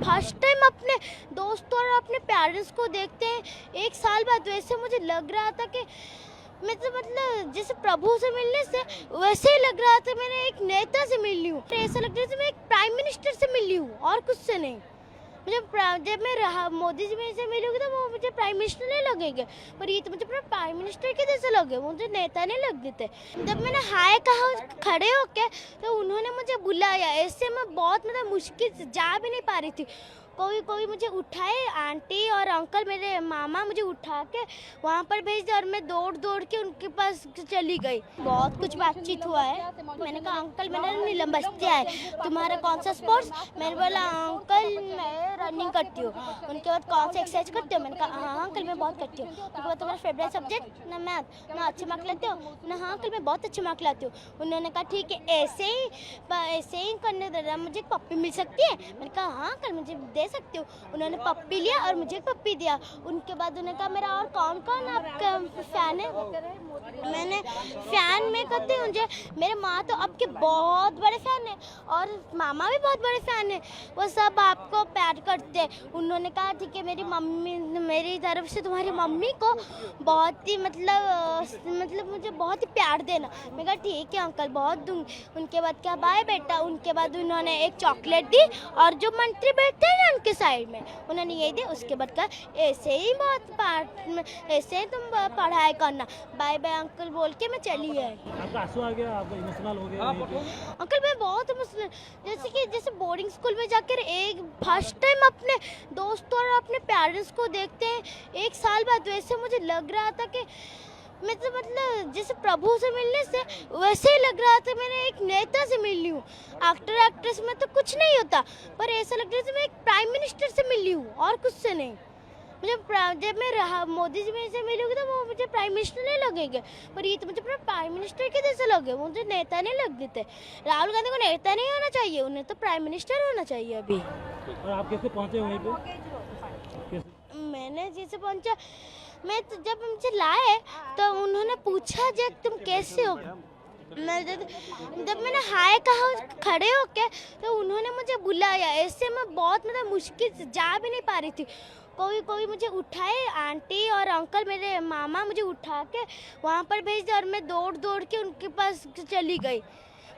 First time अपने दोस्तों और अपने पेरेंट्स को देखते हैं 1 साल बाद। वैसे मुझे लग रहा था कि मैं तो मतलब जैसे प्रभु से मिलने से वैसे ही लग रहा था मैंने एक नेता से मिल ली हूँ। ऐसा लग रहा था मैं एक प्राइम मिनिस्टर से मिल ली हूँ और कुछ से नहीं। मुझे जब मैं मोदी जी से मिलूंगी तो वो मुझे प्राइम मिनिस्टर नहीं लगेंगे, पर ये तो मुझे पूरा प्राइम मिनिस्टर के जैसे लगे, मुझे नेता नहीं लग देते। जब मैंने हाय कहा खड़े होके तो उन्होंने मुझे बुलाया। ऐसे मैं बहुत मतलब मुश्किल से जा भी नहीं पा रही थी। कोई कोई मुझे उठाए, आंटी और अंकल मेरे मामा मुझे उठा के वहाँ पर भेज दिया और मैं दौड़ दौड़ के उनके पास चली गई। बहुत कुछ बातचीत हुआ है। मैंने कहा अंकल मेरा नीलम बस्ती है, तुम्हारा कौन सा स्पोर्ट्स? मैंने बोला अंकल मैं रनिंग करती हूँ। उनके बाद कौन सा एक्सरसाइज करती हो? मैंने कहा हाँ अंकल मैं बहुत करती हूँ। उनके बाद तुम्हारा फेवरेट सब्जेक्ट? ना मैथ। ना अच्छे मार्क लाते हो? ना हाँ अंकल मैं बहुत अच्छे मार्क लाती हूँ। उन्होंने कहा ठीक है ऐसे ही करने देना, मुझे पप्पी मिल सकती है? मैंने कहा हाँ अंकल मुझे दे सकती हूँ। उन्होंने पप्पी लिया और मुझे पप्पी दिया। उनके बाद उन्होंने कहा मेरा और कौन कौन आपका फैन है? मैंने फैन में कहते हैं मुझे मेरे माँ तो आपके बहुत बड़े फैन है और मामा भी बहुत बड़े फैन है, वो सब आपको प्यार करते हैं। उन्होंने कहा ठीक है मेरी तरफ से तुम्हारी मम्मी को बहुत ही मतलब मुझे बहुत ही प्यार देना। मैं कहा ठीक है अंकल बहुत दूंगी। उनके बाद क्या बाय बेटा। उनके बाद उन्होंने एक चॉकलेट दी और जो मंत्री बैठते हैं ना उनके साइड में उन्होंने यही दी। उसके बाद कहा ऐसे ही तुम पढ़ाई करना, बाय बाय अंकल बोल के मैं चली गई। आपका आंसू आ गया, आप इमोशनल हो गए? अंकल मैं बहुत इमोशनल, जैसे बोर्डिंग स्कूल में जाकर एक फर्स्ट टाइम अपने दोस्तों और अपने पेरेंट्स को देखते हैं 1 साल बाद। वैसे मुझे लग रहा था कि मैं तो मतलब जैसे प्रभु से मिलने से वैसे ही लग रहा था मैंने एक नेता से मिल ली हूँ। एक्टर एक्ट्रेस में तो कुछ नहीं होता, पर ऐसा लग रहा था मैं एक प्राइम मिनिस्टर से मिल ली हूँ और कुछ से नहीं। मुझे जब मैं मोदी जी से मिलूंगी तो वो मुझे प्राइम मिनिस्टर नहीं लगेंगे, पर ये तो मुझे पूरा प्राइम मिनिस्टर के जैसे लगे, मुझे नेता नहीं लग देते। राहुल गांधी को नेता नहीं होना चाहिए, उन्हें तो प्राइम मिनिस्टर होना चाहिए अभी। और आप कैसे पहुंचे वहीं पे? मैंने जैसे पहुंचा, मैं तो जब मुझे लाए तो उन्होंने पूछा जे तुम कैसे हो। जब मैंने हाय कहा खड़े होके तो उन्होंने मुझे बुलाया। ऐसे मैं बहुत मतलब मुश्किल से जा भी नहीं पा रही थी। कोई कोई मुझे उठाए, आंटी और अंकल मेरे मामा मुझे उठा के वहाँ पर भेज दिया और मैं दौड़ दौड़ के उनके पास चली गई।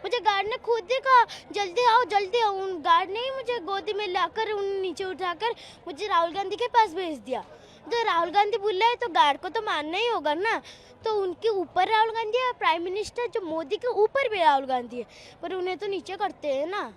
मुझे गार्ड ने खुद ही कहा जल्दी आओ जल्दी आओ। उन गार्ड ने ही मुझे गोदी में लाकर नीचे उठाकर मुझे राहुल गांधी के पास भेज दिया। तो राहुल गांधी बुलाए तो गार्ड को तो मानना ही होगा ना, तो उनके ऊपर राहुल गांधी है, प्राइम मिनिस्टर जो मोदी के ऊपर भी राहुल गांधी है, पर उन्हें तो नीचे करते हैं ना।